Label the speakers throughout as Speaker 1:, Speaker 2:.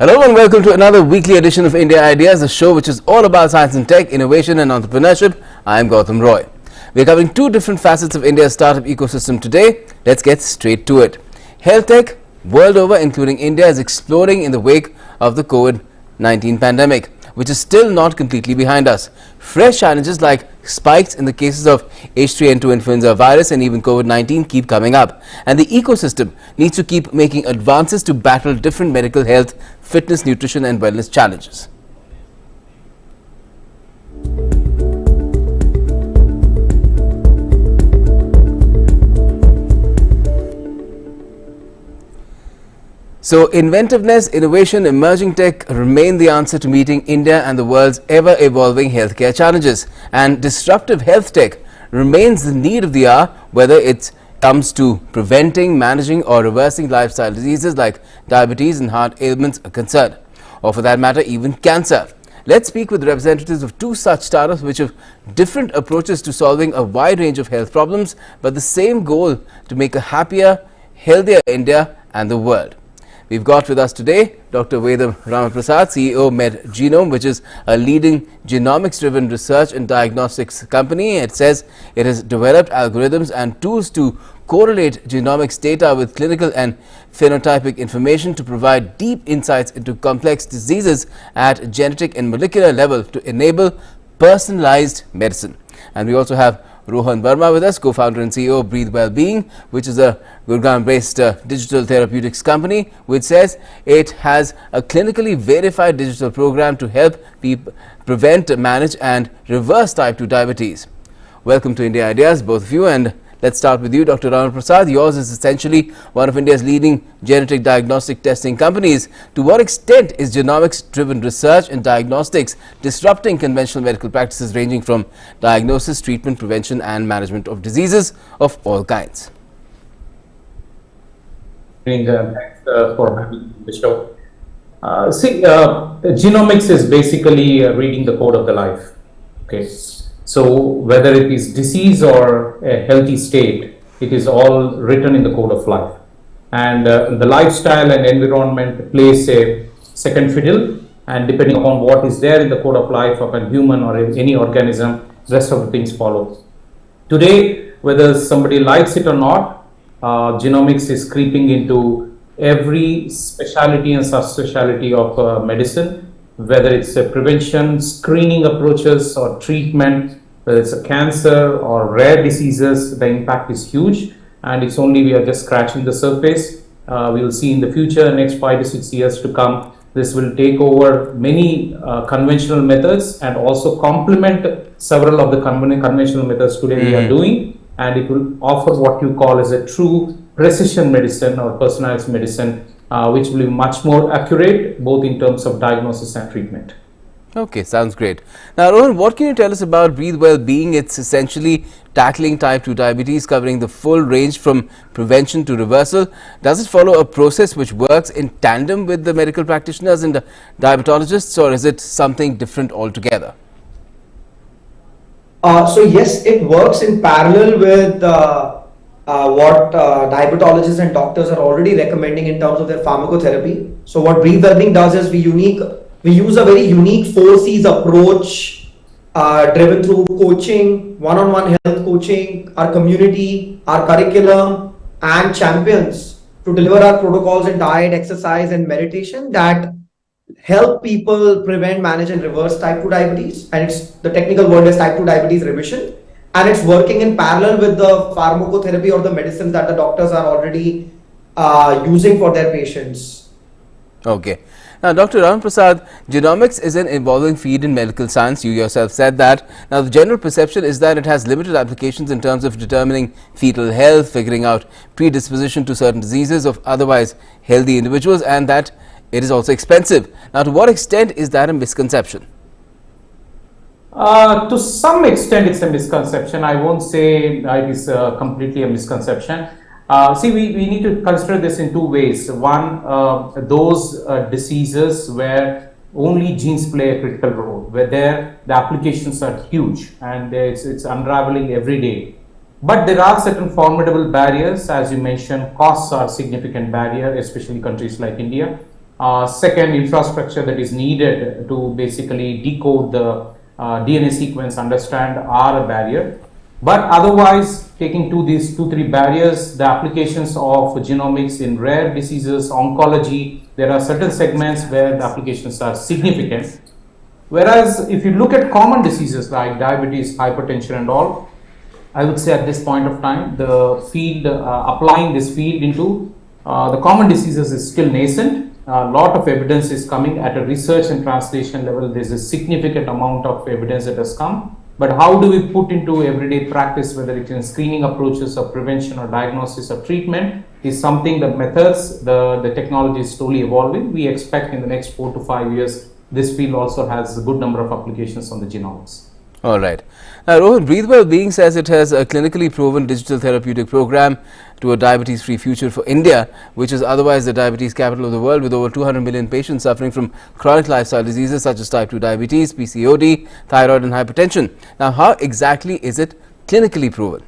Speaker 1: Hello and welcome to another weekly edition of India Ideas, the show which is all about science and tech, innovation and entrepreneurship. I am Gautam Roy. We are covering two different facets of India's startup ecosystem today. Let's get straight to it. Health tech world over, including India, is exploding in the wake of the COVID-19 pandemic, which is still not completely behind us. Fresh challenges like spikes in the cases of H3N2 influenza virus and even COVID-19 keep coming up. And the ecosystem needs to keep making advances to battle different medical health, fitness, nutrition and wellness challenges. So inventiveness, innovation, emerging tech remain the answer to meeting India and the world's ever-evolving healthcare challenges. And disruptive health tech remains the need of the hour, whether it comes to preventing, managing or reversing lifestyle diseases like diabetes and heart ailments are concerned, or for that matter even cancer. Let's speak with representatives of two such startups which have different approaches to solving a wide range of health problems, but the same goal to make a happier, healthier India and the world. We've got with us today Dr. Vedam Ramaprasad, CEO of MedGenome, which is a leading genomics-driven research and diagnostics company. It says it has developed algorithms and tools to correlate genomics data with clinical and phenotypic information to provide deep insights into complex diseases at genetic and molecular level to enable personalized medicine. And we also have Rohan Verma with us, co-founder and CEO of Breathe Wellbeing, which is a Gurgaon-based digital therapeutics company, which says it has a clinically verified digital program to help people prevent, manage and reverse type 2 diabetes. Welcome to India Ideas, both of you, and let's start with you, Dr. Ramaprasad. Yours is essentially one of India's leading genetic diagnostic testing companies. To what extent is genomics-driven research and diagnostics disrupting conventional medical practices ranging from diagnosis, treatment, prevention and management of diseases of all kinds?
Speaker 2: Thanks for having the show. Genomics is basically reading the code of the life. Okay. So whether it is disease or a healthy state, it is all written in the code of life. And the lifestyle and environment plays a second fiddle, and depending upon what is there in the code of life of a human or any organism, the rest of the things follow. Today, whether somebody likes it or not, genomics is creeping into every specialty and subspecialty of medicine. Whether it's a prevention, screening approaches or treatment, whether it's a cancer or rare diseases, the impact is huge, and it's only we are just scratching the surface. We will see in the future, next 5 to 6 years to come, this will take over many conventional methods and also complement several of the conventional methods today we are doing, and it will offer what you call as a true precision medicine or personalized medicine, which will be much more accurate both in terms of diagnosis and treatment.
Speaker 1: Okay, sounds great. Now, Rohan, what can you tell us about Breathe Wellbeing? It's essentially tackling type 2 diabetes, covering the full range from prevention to reversal. Does it follow a process which works in tandem with the medical practitioners and the diabetologists, or is it something different altogether?
Speaker 3: So yes, it works in parallel with what diabetologists and doctors are already recommending in terms of their pharmacotherapy. So what Breathe Wellbeing does is we use a very unique 4Cs approach driven through coaching, one-on-one health coaching, our community, our curriculum and champions to deliver our protocols in diet, exercise and meditation that help people prevent, manage and reverse type 2 diabetes, and the technical word is type 2 diabetes remission, and it's working in parallel with the pharmacotherapy or the medicines that the doctors are already using for their patients.
Speaker 1: Okay. Now, Dr. Ramaprasad, genomics is an evolving field in medical science. You yourself said that. Now, the general perception is that it has limited applications in terms of determining fetal health, figuring out predisposition to certain diseases of otherwise healthy individuals, and that it is also expensive. Now, to what extent is that a misconception?
Speaker 2: To some extent, it's a misconception. I won't say it is completely a misconception. We need to consider this in two ways. One, those diseases where only genes play a critical role, where the applications are huge and it's unraveling every day. But there are certain formidable barriers, as you mentioned. Costs are a significant barrier, especially countries like India. Second, infrastructure that is needed to basically decode the DNA sequence, understand, are a barrier. But otherwise, taking these two, three barriers, the applications of genomics in rare diseases, oncology, there are certain segments where the applications are significant. Whereas if you look at common diseases like diabetes, hypertension and all, I would say at this point of time, the field, applying this field into the common diseases is still nascent. A lot of evidence is coming at a research and translation level. There's a significant amount of evidence that has come. But how do we put into everyday practice, whether it's in screening approaches or prevention or diagnosis or treatment, is something that methods, the technology is slowly evolving. We expect in the next 4 to 5 years, this field also has a good number of applications on the genomics.
Speaker 1: All right. Now, Rohan, Breathe Wellbeing says it has a clinically proven digital therapeutic program to a diabetes-free future for India, which is otherwise the diabetes capital of the world, with over 200 million patients suffering from chronic lifestyle diseases such as type 2 diabetes, PCOD, thyroid and hypertension. Now, how exactly is it clinically proven?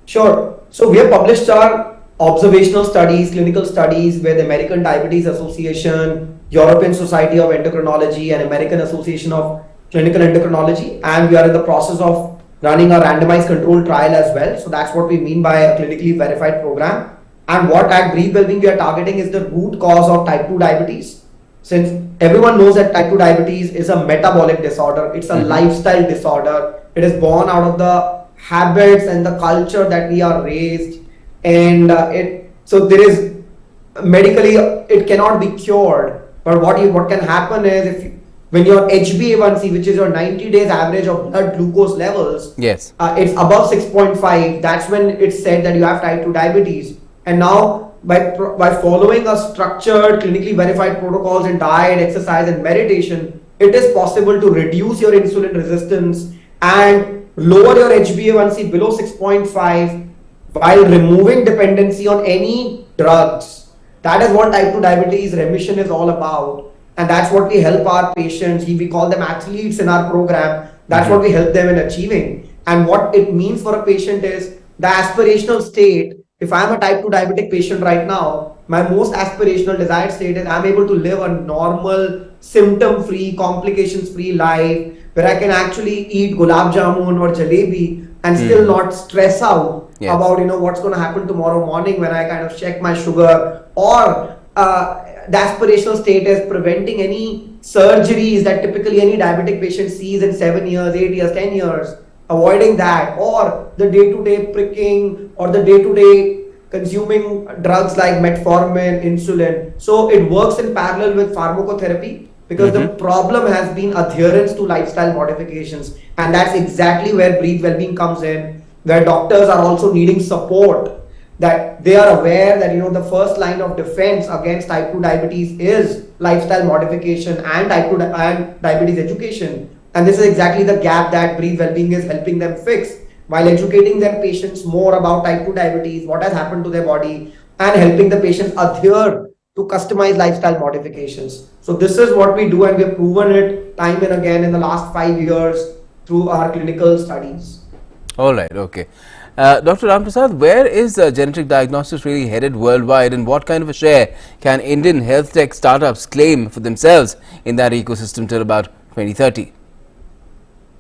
Speaker 3: Sure. So we have published our observational studies, clinical studies with the American Diabetes Association, European Society of Endocrinology and American Association of Clinical Endocrinology, and we are in the process of running a randomized controlled trial as well. So that's what we mean by a clinically verified program. And what at Breathe Wellbeing we are targeting is the root cause of type 2 diabetes. Since everyone knows that type 2 diabetes is a metabolic disorder, it's a lifestyle disorder. It is born out of the habits and the culture that we are raised, and so there is medically it cannot be cured. But what can happen is when your HbA1c, which is your 90 days average of blood glucose levels,
Speaker 1: yes,
Speaker 3: it's above 6.5, that's when it's said that you have type 2 diabetes. And now by following a structured, clinically verified protocols in diet, exercise and meditation, it is possible to reduce your insulin resistance and lower your HbA1c below 6.5 while removing dependency on any drugs. That is what type 2 diabetes remission is all about. And that's what we help our patients. We call them athletes in our program. That's what we help them in achieving. And what it means for a patient is the aspirational state. If I'm a type 2 diabetic patient right now, my most aspirational desired state is I'm able to live a normal, symptom-free, complications-free life where I can actually eat gulab jamun or jalebi and still not stress out about what's going to happen tomorrow morning when I kind of check my sugar, or the aspirational state is preventing any surgeries that typically any diabetic patient sees in 7 years, 8 years, 10 years, avoiding that, or the day-to-day pricking or the day-to-day consuming drugs like metformin, insulin. So it works in parallel with pharmacotherapy because the problem has been adherence to lifestyle modifications, and that's exactly where Breathe Wellbeing comes in, where doctors are also needing support, that they are aware that the first line of defense against type 2 diabetes is lifestyle modification and type 2 and diabetes education. And this is exactly the gap that Breathe Wellbeing is helping them fix, while educating their patients more about type 2 diabetes, what has happened to their body, and helping the patients adhere to customized lifestyle modifications. So this is what we do, and we have proven it time and again in the last 5 years through our clinical studies.
Speaker 1: All right, okay. Dr. Ramprasad, where is genetic diagnostics really headed worldwide, and what kind of a share can Indian health tech startups claim for themselves in that ecosystem till about 2030?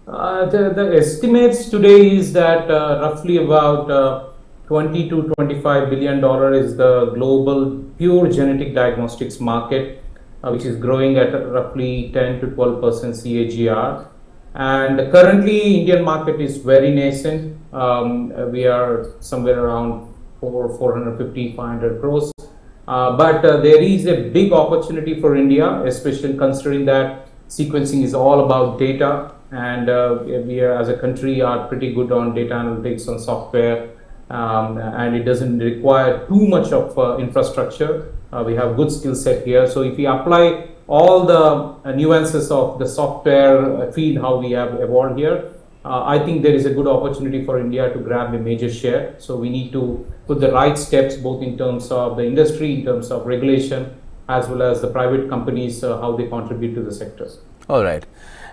Speaker 2: The estimates today is that roughly about 20 to 25 billion dollar is the global pure genetic diagnostics market, which is growing at roughly 10 to 12% CAGR. And currently, Indian market is very nascent. We are somewhere around 450, 500 crores. But there is a big opportunity for India, especially considering that sequencing is all about data. And we are, as a country, are pretty good on data analytics, on software, and it doesn't require too much of infrastructure. We have good skill set here. So if we apply all the nuances of the software field, how we have evolved here, I think there is a good opportunity for India to grab a major share. So we need to put the right steps, both in terms of the industry, in terms of regulation, as well as the private companies, how they contribute to the sectors.
Speaker 1: All right.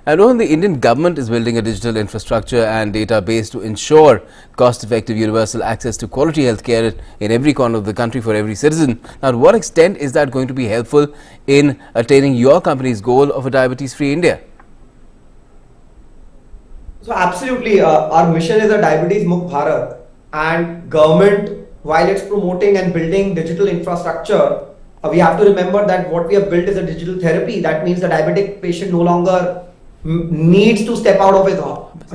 Speaker 1: And Rohan, the Indian government is building a digital infrastructure and database to ensure cost-effective universal access to quality healthcare in every corner of the country for every citizen. Now, to what extent is that going to be helpful in attaining your company's goal of a diabetes-free India?
Speaker 3: So absolutely, our mission is a diabetes Mukt Bharat, and government, while it's promoting and building digital infrastructure, we have to remember that what we have built is a digital therapy. That means the diabetic patient no longer needs to step out of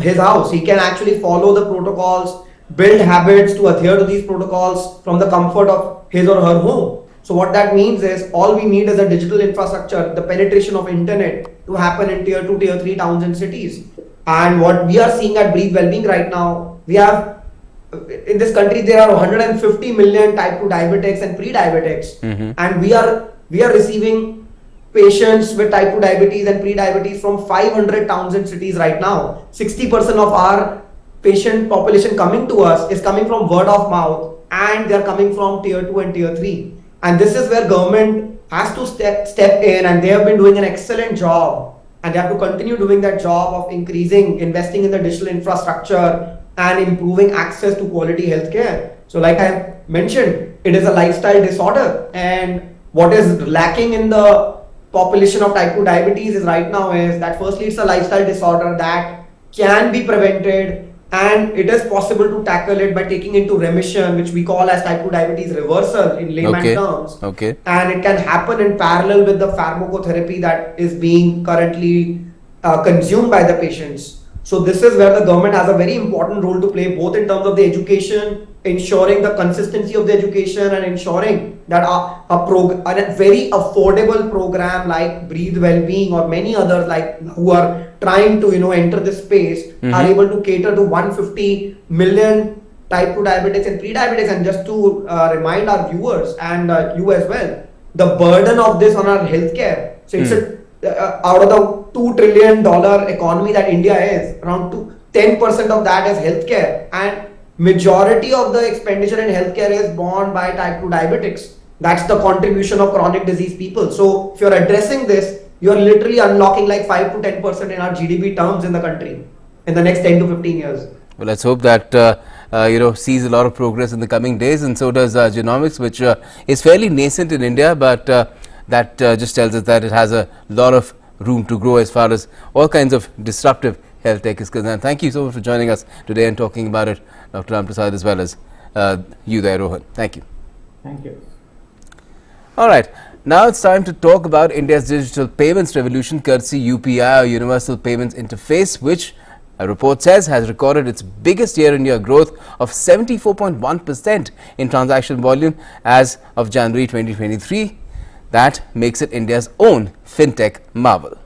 Speaker 3: his house. He can actually follow the protocols, build habits to adhere to these protocols from the comfort of his or her home. So what that means is all we need is a digital infrastructure, the penetration of internet to happen in tier 2, tier 3 towns and cities. And what we are seeing at Breathe Wellbeing right now, we have in this country there are 150 million type 2 diabetics and pre-diabetics, and we are receiving patients with type 2 diabetes and pre-diabetes from 500 towns and cities right now. 60% of our patient population coming to us is coming from word of mouth, and they are coming from tier 2 and tier 3. And this is where government has to step in, and they have been doing an excellent job, and they have to continue doing that job of investing in the digital infrastructure and improving access to quality healthcare. So like I mentioned, it is a lifestyle disorder, and what is lacking in the population of type 2 diabetes is right now is that firstly it's a lifestyle disorder that can be prevented, and it is possible to tackle it by taking into remission, which we call as type 2 diabetes reversal in layman terms. And it can happen in parallel with the pharmacotherapy that is being currently consumed by the patients. So this is where the government has a very important role to play, both in terms of the education, ensuring the consistency of the education, and ensuring that a very affordable program like Breathe Wellbeing or many others like who are trying to enter this space are able to cater to 150 million type 2 diabetics and pre-diabetics. And just to remind our viewers and you as well, the burden of this on our healthcare. So it's out of the $2 trillion economy that India is, around 10% of that is healthcare, and majority of the expenditure in healthcare is borne by type 2 diabetics. That's the contribution of chronic disease people. So if you're addressing this, you're literally unlocking like 5 to 10% in our GDP terms in the country in the next 10 to 15 years.
Speaker 1: Well, let's hope that sees a lot of progress in the coming days, and so does genomics, which is fairly nascent in India, but that just tells us that it has a lot of room to grow as far as all kinds of disruptive health tech is concerned. Thank you so much for joining us today and talking about it, Dr. Ramprasad, as well as you there, Rohan. Thank you.
Speaker 2: Thank you.
Speaker 1: All right. Now it's time to talk about India's digital payments revolution, courtesy UPI, or Universal Payments Interface, which a report says has recorded its biggest year-on-year growth of 74.1% in transaction volume as of January 2023. That makes it India's own fintech marvel.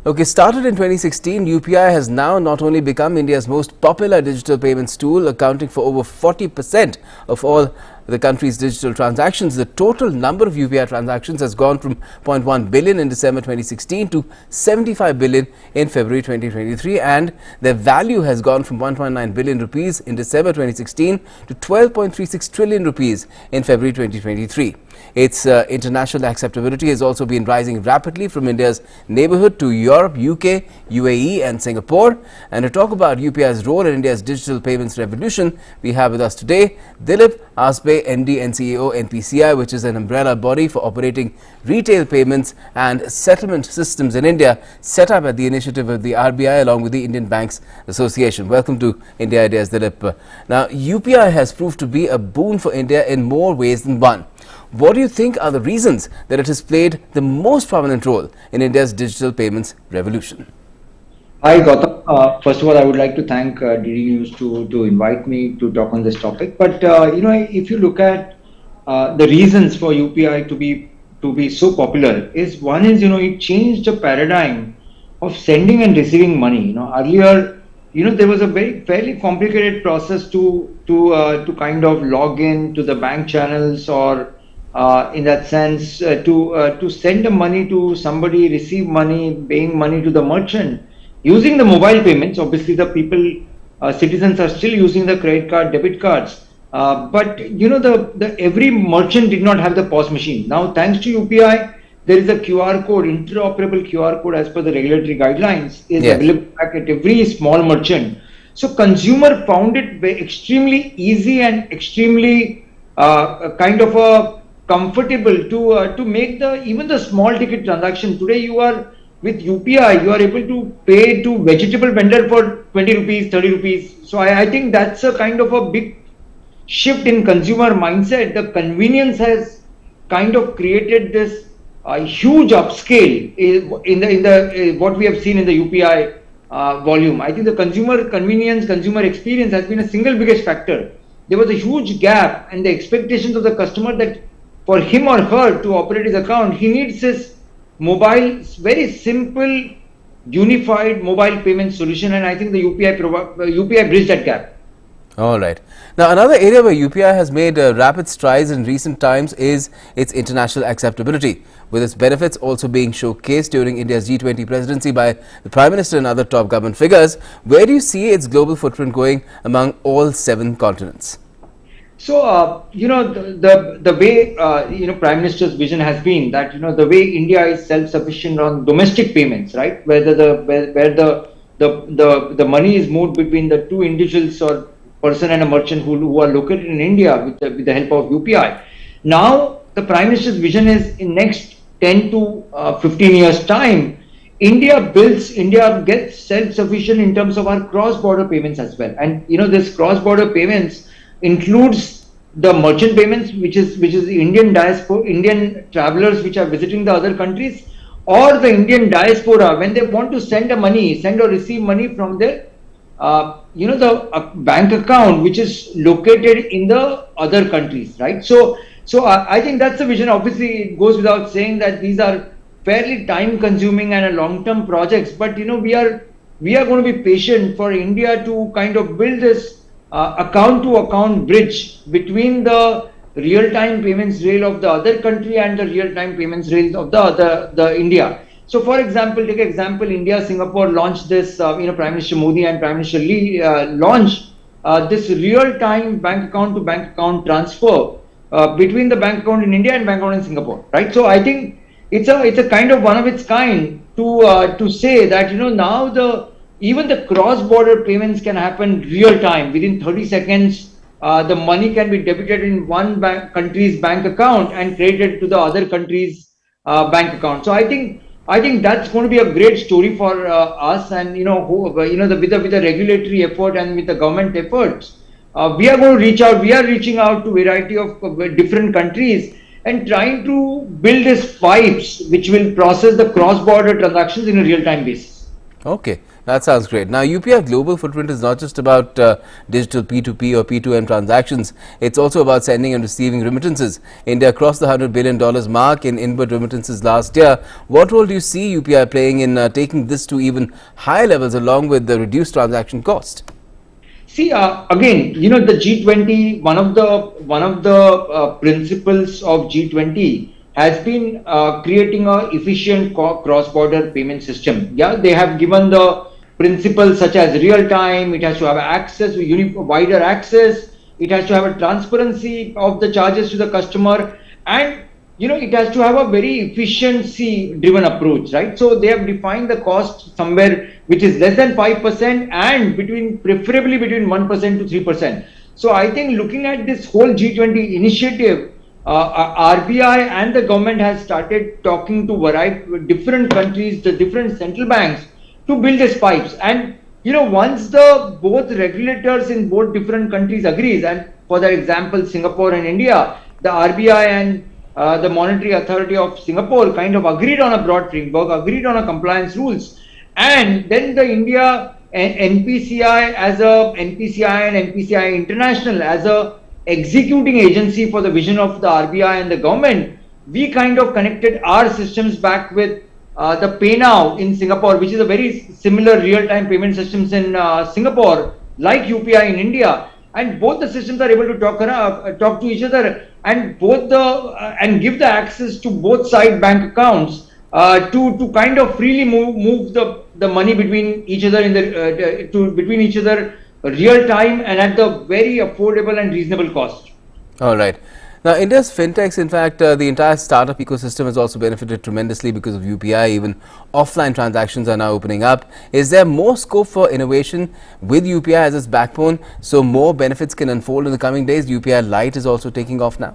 Speaker 1: Okay, started in 2016, UPI has now not only become India's most popular digital payments tool, accounting for over 40% of all the country's digital transactions. The total number of UPI transactions has gone from 0.1 billion in December 2016 to 75 billion in February 2023, and their value has gone from 1.9 billion rupees in December 2016 to 12.36 trillion rupees in February 2023. Its international acceptability has also been rising rapidly from India's neighborhood to Europe, UK, UAE and Singapore. And to talk about UPI's role in India's digital payments revolution, we have with us today Dilip Asbe, MD and CEO NPCI, which is an umbrella body for operating retail payments and settlement systems in India, set up at the initiative of the RBI along with the Indian Banks Association. Welcome to India Ideas, Dilip. Now, UPI has proved to be a boon for India in more ways than one. What do you think are the reasons that it has played the most prominent role in India's digital payments revolution?
Speaker 4: Hi Gautam. First of all, I would like to thank DD News to invite me to talk on this topic. But if you look at the reasons for UPI to be so popular, is one is it changed the paradigm of sending and receiving money. Earlier, there was a fairly complicated process to kind of log in to the bank channels, or in that sense to send the money to somebody, receive money, paying money to the merchant using the mobile payments. Obviously the people citizens are still using the credit card, debit cards. But the every merchant did not have the POS machine. Now, thanks to UPI, there is a QR code, interoperable QR code as per the regulatory guidelines is
Speaker 1: Yes.
Speaker 4: available back at every small merchant. So consumer found it extremely easy and extremely kind of a comfortable to make the even the small ticket transaction. Today you are with UPI, you are able to pay to vegetable vendor for 20 rupees, 30 rupees. So I think that's a kind of a big shift in consumer mindset. The convenience has kind of created this huge upscale in the what we have seen in the UPI volume. I think the consumer convenience, consumer experience has been a single biggest factor. There was a huge gap, and the expectations of the customer that for him or her to operate his account, he needs his mobile, very simple, unified mobile payment solution, and I think the UPI bridged that gap.
Speaker 1: All right. Now, another area where UPI has made rapid strides in recent times is its international acceptability, with its benefits also being showcased during India's G20 presidency by the Prime Minister and other top government figures. Where do you see its global footprint going among all 7 continents?
Speaker 4: So, the way, Prime Minister's vision has been that, the way India is self-sufficient on domestic payments, right? Where the money is moved between the two individuals or person and a merchant who are located in India with the help of UPI. Now, the Prime Minister's vision is in next 10 to 15 years time, India gets self-sufficient in terms of our cross-border payments as well. And, this cross-border payments includes the merchant payments, which is the Indian diaspora, Indian travelers which are visiting the other countries, or the Indian diaspora when they want to send or receive money from their the bank account which is located in the other countries, right? So I think that's the vision. Obviously, it goes without saying that these are fairly time-consuming and a long-term projects. But we are going to be patient for India to kind of build this account-to-account bridge between the real-time payments rail of the other country and the real-time payments rails of the India. So, for example, take example, India, Singapore launched this, Prime Minister Modi and Prime Minister Lee launched this real-time bank account to bank account transfer between the bank account in India and bank account in Singapore, right? So, I think it's a kind of one of its kind to say that, now even the cross-border payments can happen real-time within 30 seconds. The money can be debited in one country's bank account and credited to the other country's bank account. So, I think that's going to be a great story for us, and with the regulatory effort and with the government efforts, we are going to reach out. We are reaching out to a variety of different countries and trying to build these pipes which will process the cross-border transactions in a real-time basis.
Speaker 1: Okay, that sounds great. Now, UPI global footprint is not just about digital P2P or P2M transactions. It's also about sending and receiving remittances. India crossed the $100 billion mark in inward remittances last year. What role do you see UPI playing in taking this to even higher levels along with the reduced transaction cost?
Speaker 4: See, again, the G20, one of the principles of G20 has been creating a efficient cross-border payment system. Yeah, they have given the principles such as real time. It has to have access, wider access. It has to have a transparency of the charges to the customer, and it has to have a very efficiency-driven approach, right? So they have defined the cost somewhere which is less than 5% and preferably between 1% to 3%. So I think looking at this whole G20 initiative, RBI and the government has started talking to different countries, the different central banks to build these pipes. And once both regulators in both different countries agrees, and for that example, Singapore and India, the RBI and the Monetary Authority of Singapore kind of agreed on a broad framework, agreed on a compliance rules, and then the India NPCI and NPCI International as a executing agency for the vision of the RBI and the government, we kind of connected our systems back with the PayNow in Singapore, which is a very similar real-time payment systems in Singapore, like UPI in India, and both the systems are able to talk to each other and and give the access to both side bank accounts to kind of freely move the money between each other between each other real time and at the very affordable and reasonable cost.
Speaker 1: All right. Now, India's fintechs, in fact, the entire startup ecosystem has also benefited tremendously because of UPI. Even offline transactions are now opening up. Is there more scope for innovation with UPI as its backbone, so more benefits can unfold in the coming days? UPI Lite is also taking off now.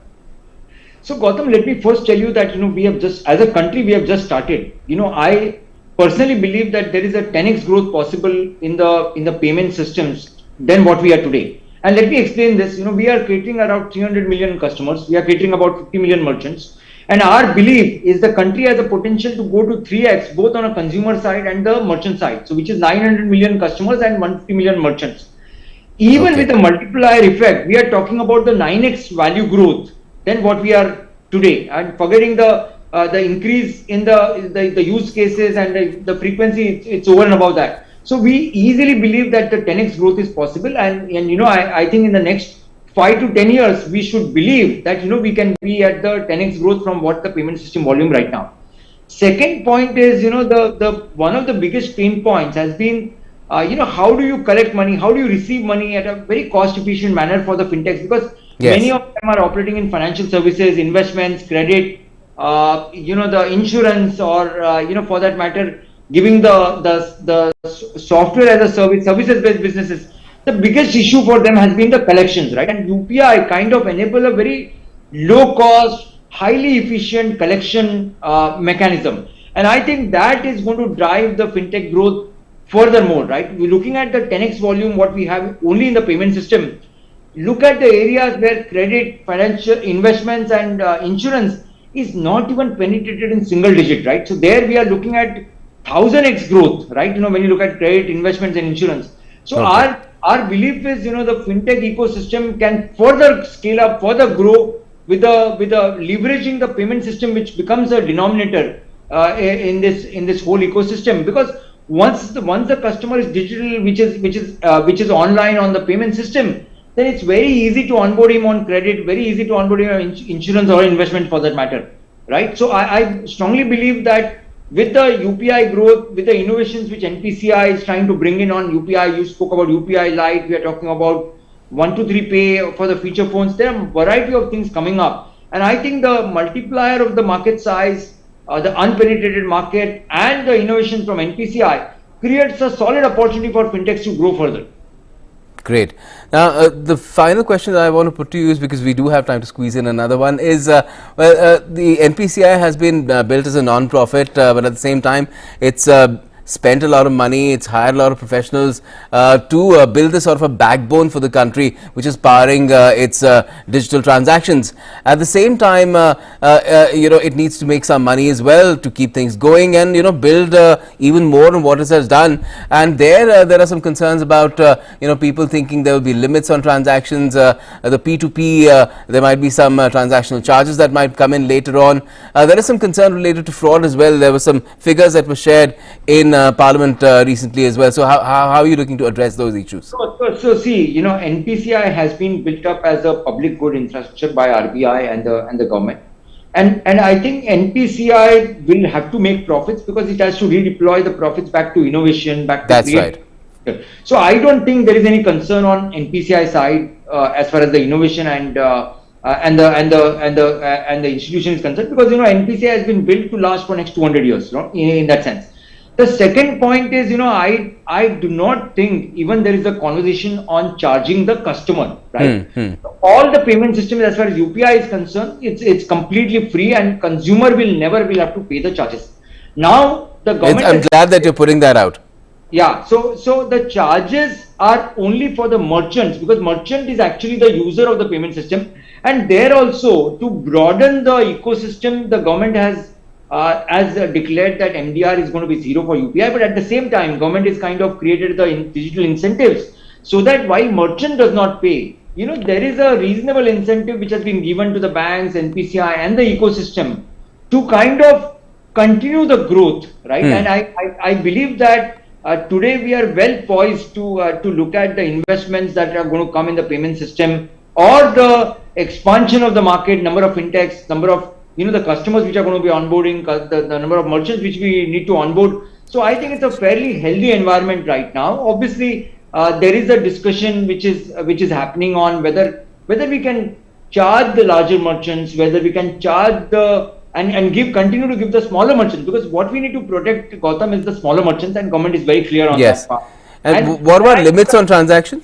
Speaker 4: So Gautam, let me first tell you that we have just, as a country, we have just started. I personally believe that there is a 10x growth possible in the payment systems than what we are today. And let me explain this. We are catering around 300 million customers. We are catering about 50 million merchants. And our belief is the country has a potential to go to 3x both on a consumer side and the merchant side. So which is 900 million customers and 150 million merchants. Even with the multiplier effect, we are talking about the 9x value growth than what we are today. And forgetting the increase in the use cases and the frequency, it's over and above that. So we easily believe that the 10x growth is possible, and I think in the next 5 to 10 years we should believe that we can be at the 10x growth from what the payment system volume right now. Second point is the one of the biggest pain points has been how do you collect money, how do you receive money at a very cost efficient manner for the fintechs, because many of them are operating in financial services, investments, credit, the insurance, or for that matter giving the software as a service, services-based businesses. The biggest issue for them has been the collections, right? And UPI kind of enable a very low-cost, highly efficient collection mechanism. And I think that is going to drive the fintech growth furthermore, right? We're looking at the 10x volume, what we have only in the payment system. Look at the areas where credit, financial investments, and insurance is not even penetrated in single digit, right? So there we are looking at 1000x growth, right? When you look at credit, investments, and insurance. So our belief is, the fintech ecosystem can further scale up, further grow with the leveraging the payment system, which becomes a denominator in this whole ecosystem. Because once the customer is digital, which is online on the payment system, then it's very easy to onboard him on credit, very easy to onboard him on insurance or investment for that matter, right? So I strongly believe that with the UPI growth, with the innovations which NPCI is trying to bring in on UPI, you spoke about UPI Lite, we are talking about 123 Pay for the feature phones. There are a variety of things coming up. And I think the multiplier of the market size, the unpenetrated market, and the innovations from NPCI creates a solid opportunity for fintechs to grow further.
Speaker 1: Great. Now, the final question that I want to put to you is, because we do have time to squeeze in another one, is the NPCI has been built as a non-profit, but at the same time, it's spent a lot of money, it's hired a lot of professionals to build this sort of a backbone for the country, which is powering its digital transactions. At the same time, it needs to make some money as well to keep things going and, build even more on what it has done. And there are some concerns about, people thinking there will be limits on transactions, the P2P, there might be some transactional charges that might come in later on. There is some concern related to fraud as well. There were some figures that were shared in Parliament recently as well. So how are you looking to address those issues?
Speaker 4: So see, NPCI has been built up as a public good infrastructure by RBI and the government. And I think NPCI will have to make profits because it has to redeploy the profits back to innovation, back to
Speaker 1: That's right.
Speaker 4: So I don't think there is any concern on NPCI side as far as the innovation and the institution is concerned, because NPCI has been built to last for next 200 years, in that sense. The second point is, I do not think even there is a conversation on charging the customer, right? All the payment systems as far as UPI is concerned, it's completely free and consumer will never have to pay the charges. Now the government.
Speaker 1: I'm glad that you're putting that out.
Speaker 4: Yeah, so the charges are only for the merchants, because merchant is actually the user of the payment system, and there also to broaden the ecosystem, the government has declared that MDR is going to be zero for UPI, but at the same time, government is kind of created the digital incentives so that while merchant does not pay, there is a reasonable incentive which has been given to the banks, NPCI, and the ecosystem to kind of continue the growth, right? And I believe that today we are well poised to look at the investments that are going to come in the payment system, or the expansion of the market, number of fintechs, number of the customers which are going to be onboarding, the number of merchants which we need to onboard. So I think it's a fairly healthy environment right now. Obviously, there is a discussion which is happening on whether we can charge the larger merchants, whether we can charge the and continue to give the smaller merchants, because what we need to protect, Gautam, is the smaller merchants, and government is very clear on
Speaker 1: Yes.
Speaker 4: that part.
Speaker 1: And what about limits on transaction?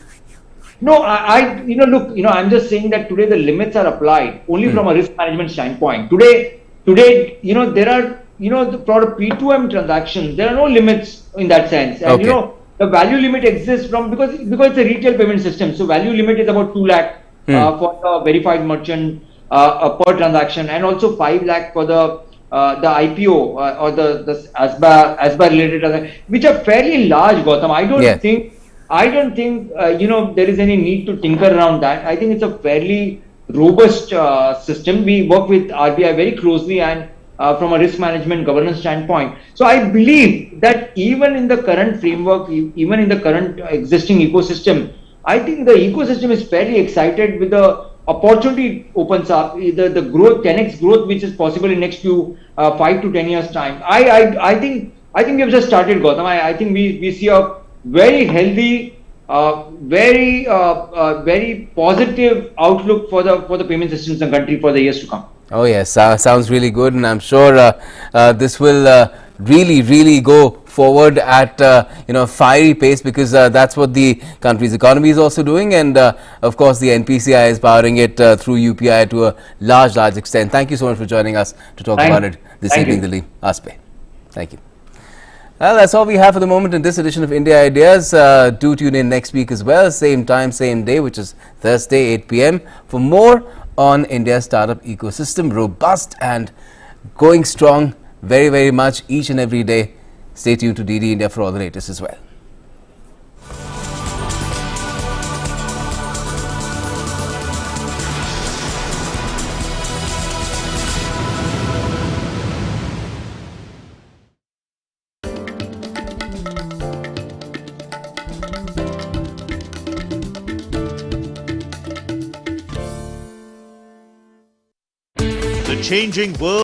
Speaker 4: No, look, I'm just saying that today the limits are applied only from a risk management standpoint. Today, there are, for a P2M transaction, there are no limits in that sense. And,
Speaker 1: Okay.
Speaker 4: the value limit exists because it's a retail payment system. So value limit is about 2 lakh for the verified merchant per transaction, and also 5 lakh for the IPO or the ASBA related transaction, which are fairly large, Gautam. I don't think there is any need to tinker around that. I think it's a fairly robust system. We work with RBI very closely, and from a risk management governance standpoint. So I believe that even in the current framework, even in the current existing ecosystem, I think the ecosystem is fairly excited with the opportunity opens up, the growth, 10x growth, which is possible in next few 5 to 10 years time. I think we have just started, Gautam. I think we see a very healthy, very positive outlook for the payment systems in the country for the years to come.
Speaker 1: Oh yes, sounds really good, and I'm sure this will really go forward at fiery pace, because that's what the country's economy is also doing, and of course the NPCI is powering it through UPI to a large extent. Thank you so much for joining us to talk about it this evening, Dilip Aspe. Thank you. Well, that's all we have for the moment in this edition of India Ideas. Do tune in next week as well, same time, same day, which is Thursday, 8 p.m. for more on India's startup ecosystem, robust and going strong very much each and every day. Stay tuned to DD India for all the latest as well.
Speaker 5: The changing world.